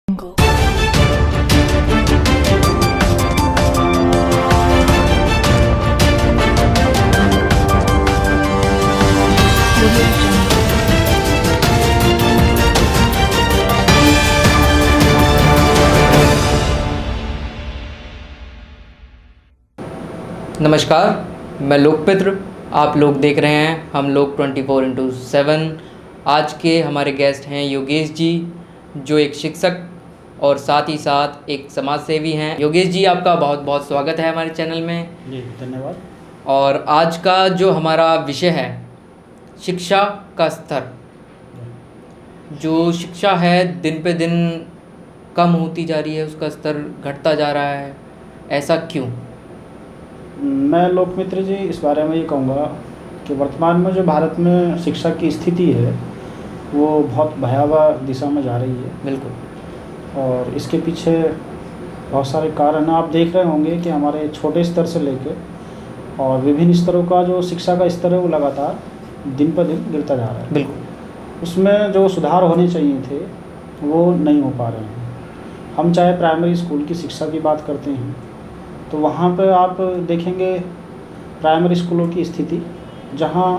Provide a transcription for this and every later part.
Jungle. Audio Jungle. नमस्कार, मैं लोकमित्र। आप लोग देख रहे हैं हम लोग 24/7। आज के हमारे गेस्ट हैं योगेश जी, जो एक शिक्षक और साथ ही साथ एक समाज सेवी हैं। योगेश जी, आपका बहुत बहुत स्वागत है हमारे चैनल में। जी धन्यवाद। और आज का जो हमारा विषय है, शिक्षा का स्तर। जो शिक्षा है दिन पे दिन कम होती जा रही है, उसका स्तर घटता जा रहा है, ऐसा क्यों? मैं लोकमित्र जी इस बारे में ये कहूँगा कि वर्तमान में जो भारत में शिक्षा की स्थिति है वो बहुत भयावह दिशा में जा रही है। बिल्कुल। और इसके पीछे बहुत सारे कारण आप देख रहे होंगे कि हमारे छोटे स्तर से लेकर और विभिन्न स्तरों का जो शिक्षा का स्तर है वो लगातार दिन पर दिन गिरता जा रहा है। बिल्कुल। उसमें जो सुधार होने चाहिए थे वो नहीं हो पा रहे हैं। हम चाहे प्राइमरी स्कूल की शिक्षा की बात करते हैं तो वहाँ पर आप देखेंगे प्राइमरी स्कूलों की स्थिति, जहाँ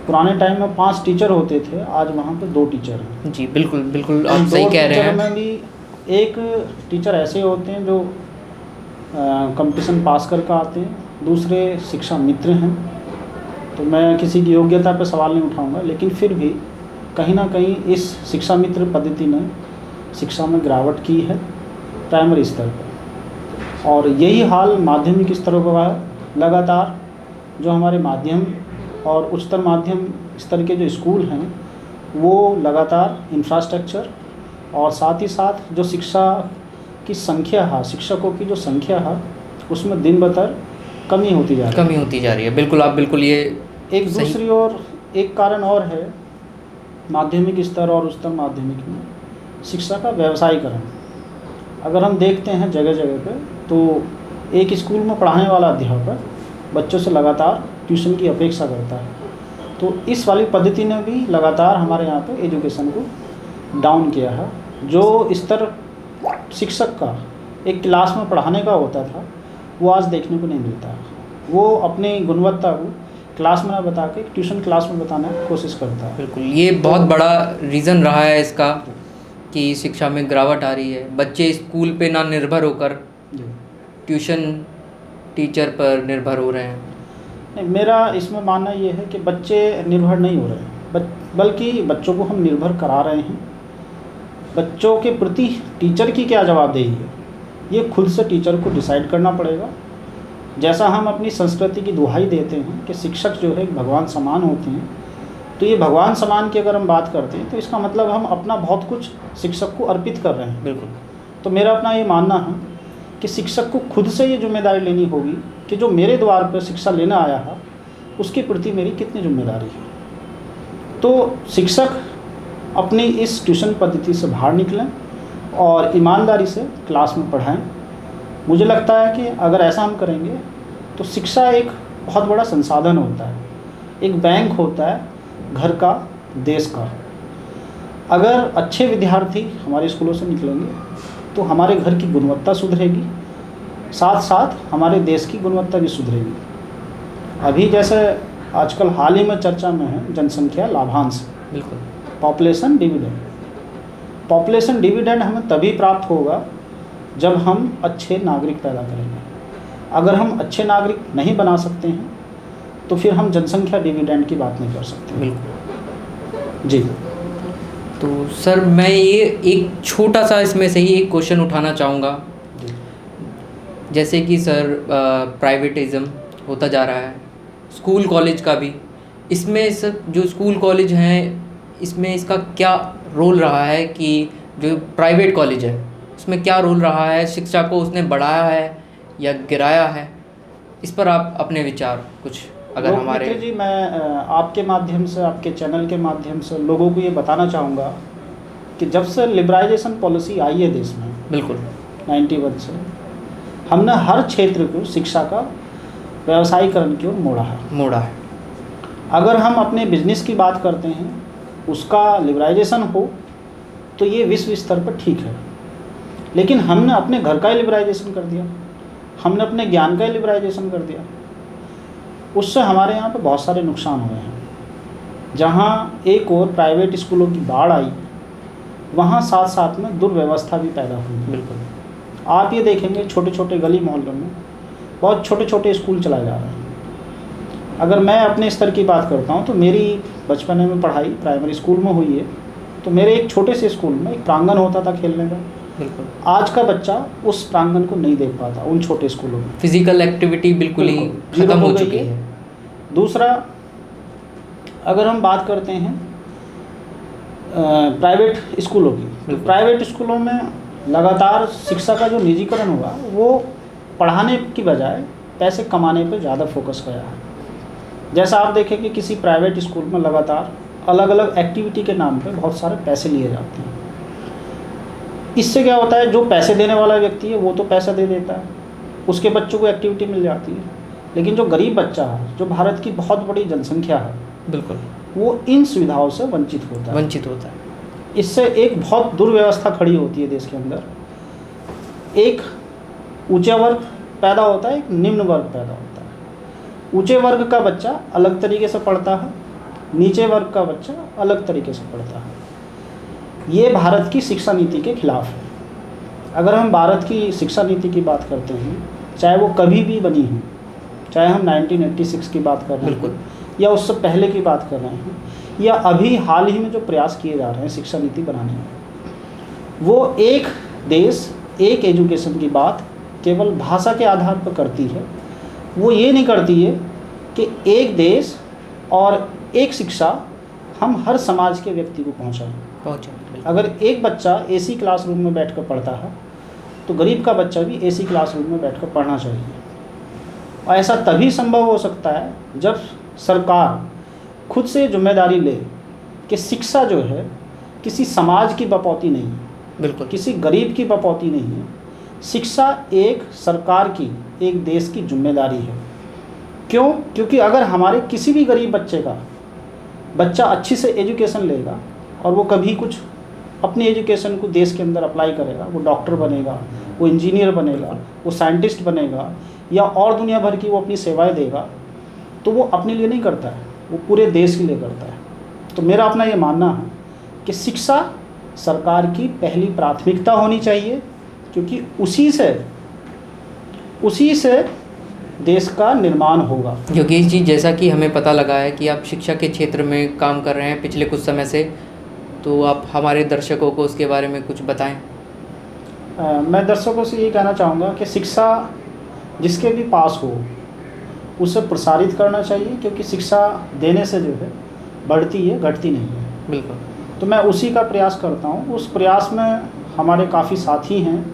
पुराने टाइम में 5 टीचर होते थे, आज वहाँ पे 2 टीचर हैं। जी बिल्कुल बिल्कुल, आप सही कह रहे हैं। में भी एक टीचर ऐसे होते हैं जो कंपटीशन पास करके आते हैं, दूसरे शिक्षा मित्र हैं। तो मैं किसी की योग्यता पर सवाल नहीं उठाऊंगा, लेकिन फिर भी कहीं ना कहीं इस शिक्षा मित्र पद्धति ने शिक्षा में गिरावट की है प्राइमरी स्तर पर। और यही हाल माध्यमिक स्तरों पर है। लगातार जो हमारे माध्यम और उच्चतर माध्यम स्तर के जो स्कूल हैं वो लगातार इंफ्रास्ट्रक्चर और साथ ही साथ जो शिक्षा की संख्या है, शिक्षकों की जो संख्या है, उसमें दिन बतर कमी होती जा रही है। बिल्कुल, आप बिल्कुल ये एक दूसरी ओर एक कारण और है माध्यमिक स्तर और उच्चतर माध्यमिक में शिक्षा का व्यवसायीकरण। अगर हम देखते हैं जगह जगह पे, तो एक स्कूल में पढ़ाने वाला अध्यापक बच्चों से लगातार ट्यूशन की अपेक्षा करता है। तो इस वाली पद्धति ने भी लगातार हमारे यहाँ पे एजुकेशन को डाउन किया है। जो स्तर शिक्षक का एक क्लास में पढ़ाने का होता था वो आज देखने को नहीं मिलता है। वो अपनी गुणवत्ता को क्लास में ना बता के ट्यूशन क्लास में बताने की कोशिश करता है। बिल्कुल, ये बहुत बड़ा रीज़न रहा है इसका कि शिक्षा में गिरावट आ रही है। बच्चे स्कूल पे ना निर्भर होकर ट्यूशन टीचर पर निर्भर हो रहे हैं। नहीं, मेरा इसमें मानना ये है कि बच्चे निर्भर नहीं हो रहे हैं, बल्कि बच्चों को हम निर्भर करा रहे हैं। बच्चों के प्रति टीचर की क्या जवाबदेही है, ये खुद से टीचर को डिसाइड करना पड़ेगा। जैसा हम अपनी संस्कृति की दुहाई देते हैं कि शिक्षक जो है भगवान समान होते हैं, तो ये भगवान समान की अगर हम बात करते हैं तो इसका मतलब हम अपना बहुत कुछ शिक्षक को अर्पित कर रहे हैं। बिल्कुल। तो मेरा अपना ये मानना है कि शिक्षक को खुद से ये जिम्मेदारी लेनी होगी कि जो मेरे द्वार पर शिक्षा लेना आया है उसके प्रति मेरी कितनी जिम्मेदारी है। तो शिक्षक अपनी इस ट्यूशन पद्धति से बाहर निकलें और ईमानदारी से क्लास में पढ़ाएं। मुझे लगता है कि अगर ऐसा हम करेंगे तो शिक्षा एक बहुत बड़ा संसाधन होता है, एक बैंक होता है घर का, देश का। अगर अच्छे विद्यार्थी हमारे स्कूलों से निकलेंगे तो हमारे घर की गुणवत्ता सुधरेगी, साथ साथ हमारे देश की गुणवत्ता भी सुधरेगी। अभी जैसे आजकल हाल ही में चर्चा में है जनसंख्या लाभांश। बिल्कुल। Population dividend. पॉपुलेशन डिविडेंड हमें तभी प्राप्त होगा जब हम अच्छे नागरिक पैदा करेंगे। अगर हम अच्छे नागरिक नहीं बना सकते हैं तो फिर हम जनसंख्या डिविडेंड की बात नहीं कर सकते। बिल्कुल जी। तो सर, मैं ये एक छोटा सा इसमें से ही एक क्वेश्चन उठाना चाहूँगा। जैसे कि सर प्राइवेटिज़म होता जा रहा है, स्कूल कॉलेज का भी। इसमें सर जो स्कूल कॉलेज हैं इसमें इसका क्या रोल रहा है कि जो प्राइवेट कॉलेज है उसमें क्या रोल रहा है? शिक्षा को उसने बढ़ाया है या गिराया है? इस पर आप अपने विचार कुछ अगर हमारे। जी, मैं आपके माध्यम से, आपके चैनल के माध्यम से लोगों को ये बताना चाहूँगा कि जब से लिबरलाइजेशन पॉलिसी आई है देश में, बिल्कुल 91 से, हमने हर क्षेत्र को शिक्षा का व्यवसायीकरण की ओर मोड़ा है। अगर हम अपने बिजनेस की बात करते हैं, उसका लिबरलाइजेशन हो तो ये विश्व स्तर पर ठीक है, लेकिन हमने अपने घर का ही लिबराइजेशन कर दिया, हमने अपने ज्ञान का ही लिबराइजेशन कर दिया। उससे हमारे यहाँ पे बहुत सारे नुकसान हुए हैं। जहाँ एक और प्राइवेट स्कूलों की बाढ़ आई, वहाँ साथ साथ में दुर्व्यवस्था भी पैदा हुई। बिल्कुल। आप ये देखेंगे छोटे छोटे गली मोहल्लों में बहुत छोटे छोटे स्कूल चलाए जा रहे हैं। अगर मैं अपने स्तर की बात करता हूँ तो मेरी बचपन में पढ़ाई प्राइमरी स्कूल में हुई है, तो मेरे एक छोटे से स्कूल में एक प्रांगण होता था खेलने का। बिल्कुल। आज का बच्चा उस प्रांगण को नहीं देख पाता उन छोटे स्कूलों में। फिजिकल एक्टिविटी बिल्कुल ही जीरो खत्म हो गई चुकी है। दूसरा, अगर हम बात करते हैं प्राइवेट स्कूलों की, तो प्राइवेट स्कूलों में लगातार शिक्षा का जो निजीकरण हुआ वो पढ़ाने की बजाय पैसे कमाने पर ज़्यादा फोकस गया है। जैसा आप देखें कि किसी प्राइवेट स्कूल में लगातार अलग अलग एक्टिविटी के नाम पे बहुत सारे पैसे लिए जाते हैं। इससे क्या होता है, जो पैसे देने वाला व्यक्ति है वो तो पैसा दे देता है, उसके बच्चों को एक्टिविटी मिल जाती है, लेकिन जो गरीब बच्चा है, जो भारत की बहुत बड़ी जनसंख्या है, बिल्कुल, वो इन सुविधाओं से वंचित होता है। इससे एक बहुत दुर्व्यवस्था खड़ी होती है देश के अंदर। एक ऊंचा वर्ग पैदा होता है, एक निम्न वर्ग पैदा होता है। ऊंचे वर्ग का बच्चा अलग तरीके से पढ़ता है, नीचे वर्ग का बच्चा अलग तरीके से पढ़ता है। ये भारत की शिक्षा नीति के खिलाफ है। अगर हम भारत की शिक्षा नीति की बात करते हैं, चाहे वो कभी भी बनी हो, चाहे हम 1986 की बात कर रहे हैं या उससे पहले की बात कर रहे हैं, या अभी हाल ही में जो प्रयास किए जा रहे हैं शिक्षा नीति बनाने में, वो एक देश एक एजुकेशन की बात केवल भाषा के आधार पर करती है। वो ये नहीं करती है कि एक देश और एक शिक्षा हम हर समाज के व्यक्ति को पहुँचाएँ। अगर एक बच्चा एसी क्लासरूम में बैठकर पढ़ता है तो गरीब का बच्चा भी एसी क्लासरूम में बैठकर पढ़ना चाहिए। और ऐसा तभी संभव हो सकता है जब सरकार खुद से जिम्मेदारी ले कि शिक्षा जो है किसी समाज की बपौती नहीं है, बिल्कुल, किसी गरीब की बपौती नहीं है। शिक्षा एक सरकार की, एक देश की जिम्मेदारी है। क्यों? क्योंकि अगर हमारे किसी भी गरीब बच्चा अच्छी से एजुकेशन लेगा और वो कभी कुछ अपनी एजुकेशन को देश के अंदर अप्लाई करेगा, वो डॉक्टर बनेगा, वो इंजीनियर बनेगा, वो साइंटिस्ट बनेगा, या और दुनिया भर की वो अपनी सेवाएं देगा, तो वो अपने लिए नहीं करता है, वो पूरे देश के लिए करता है। तो मेरा अपना ये मानना है कि शिक्षा सरकार की पहली प्राथमिकता होनी चाहिए, क्योंकि उसी से देश का निर्माण होगा। योगेश जी, जैसा कि हमें पता लगा है कि आप शिक्षा के क्षेत्र में काम कर रहे हैं पिछले कुछ समय से, तो आप हमारे दर्शकों को उसके बारे में कुछ बताएं। मैं दर्शकों से ये कहना चाहूँगा कि शिक्षा जिसके भी पास हो उसे प्रसारित करना चाहिए, क्योंकि शिक्षा देने से जो है बढ़ती है, घटती नहीं है। बिल्कुल। तो मैं उसी का प्रयास करता हूँ। उस प्रयास में हमारे काफ़ी साथी हैं।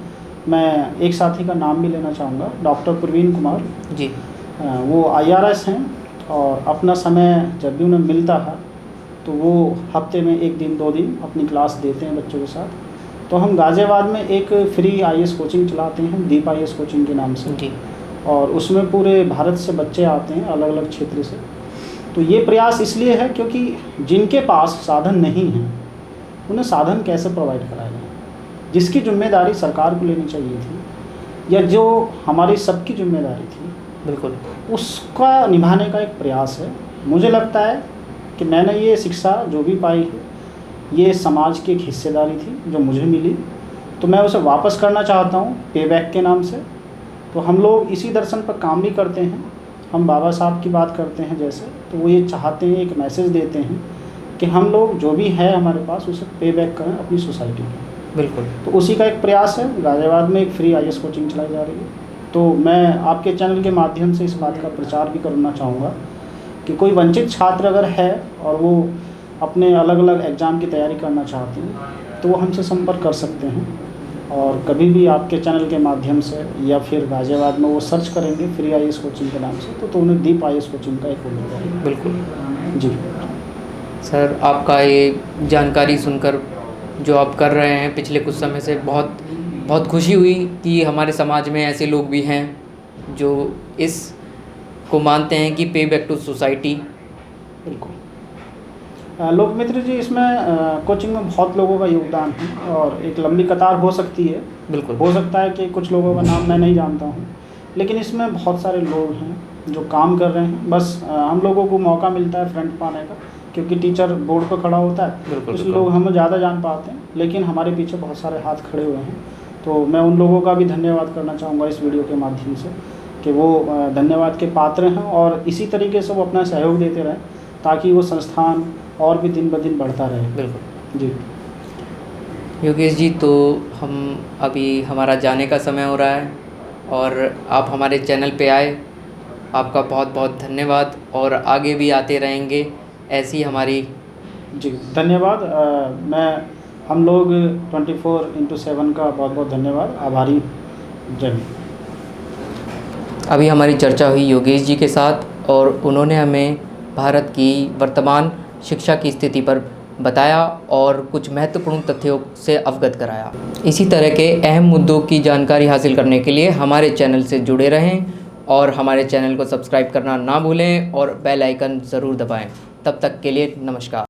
मैं एक साथी का नाम भी लेना चाहूँगा, डॉक्टर प्रवीण कुमार जी। वो IRS हैं और अपना समय जब भी उन्हें मिलता है तो वो हफ्ते में 1 दिन 2 दिन अपनी क्लास देते हैं बच्चों के साथ। तो हम गाज़ियाबाद में एक फ्री IAS कोचिंग चलाते हैं, दीप IAS कोचिंग के नाम से जी। और उसमें पूरे भारत से बच्चे आते हैं, अलग अलग क्षेत्र से। तो ये प्रयास इसलिए है क्योंकि जिनके पास साधन नहीं है उन्हें साधन कैसे प्रोवाइड कराया जाए, जिसकी जिम्मेदारी सरकार को लेनी चाहिए थी या जो हमारी सबकी जिम्मेदारी थी, बिल्कुल, उसका निभाने का एक प्रयास है। मुझे लगता है कि मैंने ये शिक्षा जो भी पाई है ये समाज की एक हिस्सेदारी थी जो मुझे मिली, तो मैं उसे वापस करना चाहता हूँ पे बैक के नाम से। तो हम लोग इसी दर्शन पर काम भी करते हैं। हम बाबा साहब की बात करते हैं जैसे, तो वो ये चाहते हैं, एक मैसेज देते हैं कि हम लोग जो भी है हमारे पास उसे पे बैक करें अपनी सोसाइटी में। बिल्कुल। तो उसी का एक प्रयास है। गाज़ियाबाद में एक फ्री IAS कोचिंग चलाई जा रही है। तो मैं आपके चैनल के माध्यम से इस बात का प्रचार भी करना चाहूँगा कि कोई वंचित छात्र अगर है और वो अपने अलग अलग एग्ज़ाम की तैयारी करना चाहते हैं तो वो हमसे संपर्क कर सकते हैं। और कभी भी आपके चैनल के माध्यम से या फिर गाज़ियाबाद में वो सर्च करेंगे फ्री IAS कोचिंग के नाम से तो उन्हें दीप IAS कोचिंग का एक मिल जाएगा। बिल्कुल जी सर, आपका ये जानकारी सुनकर जो आप कर रहे हैं पिछले कुछ समय से बहुत बहुत खुशी हुई कि हमारे समाज में ऐसे लोग भी हैं जो इस को मानते हैं कि पे बैक टू सोसाइटी। बिल्कुल। लोकमित्र जी, इसमें कोचिंग में बहुत लोगों का योगदान है और एक लंबी कतार हो सकती है। बिल्कुल। हो सकता है कि कुछ लोगों का नाम मैं नहीं जानता हूँ, लेकिन इसमें बहुत सारे लोग हैं जो काम कर रहे हैं। बस हम लोगों को मौका मिलता है फ्रंट पाने का, क्योंकि टीचर बोर्ड पर खड़ा होता है, बिल्कुल, कुछ बिल्कुल। लोग हमें ज़्यादा जान पाते हैं, लेकिन हमारे पीछे बहुत सारे हाथ खड़े हुए हैं। तो मैं उन लोगों का भी धन्यवाद करना चाहूँगा इस वीडियो के माध्यम से, कि वो धन्यवाद के पात्र हैं और इसी तरीके से वो अपना सहयोग देते रहें, ताकि वो संस्थान और भी दिन ब दिन बढ़ता रहे। बिल्कुल। जी। योगेश जी, तो हम अभी हमारा जाने का समय हो रहा है और आप हमारे चैनल पे आए, आपका बहुत बहुत धन्यवाद और आगे भी आते रहेंगे ऐसी हमारी। जी धन्यवाद। हम लोग 24/7 का बहुत बहुत धन्यवाद, आभारी। जय हिंद। अभी हमारी चर्चा हुई योगेश जी के साथ और उन्होंने हमें भारत की वर्तमान शिक्षा की स्थिति पर बताया और कुछ महत्वपूर्ण तथ्यों से अवगत कराया। इसी तरह के अहम मुद्दों की जानकारी हासिल करने के लिए हमारे चैनल से जुड़े रहें और हमारे चैनल को सब्सक्राइब करना ना भूलें और बेल आइकन ज़रूर दबाएं। तब तक के लिए नमस्कार।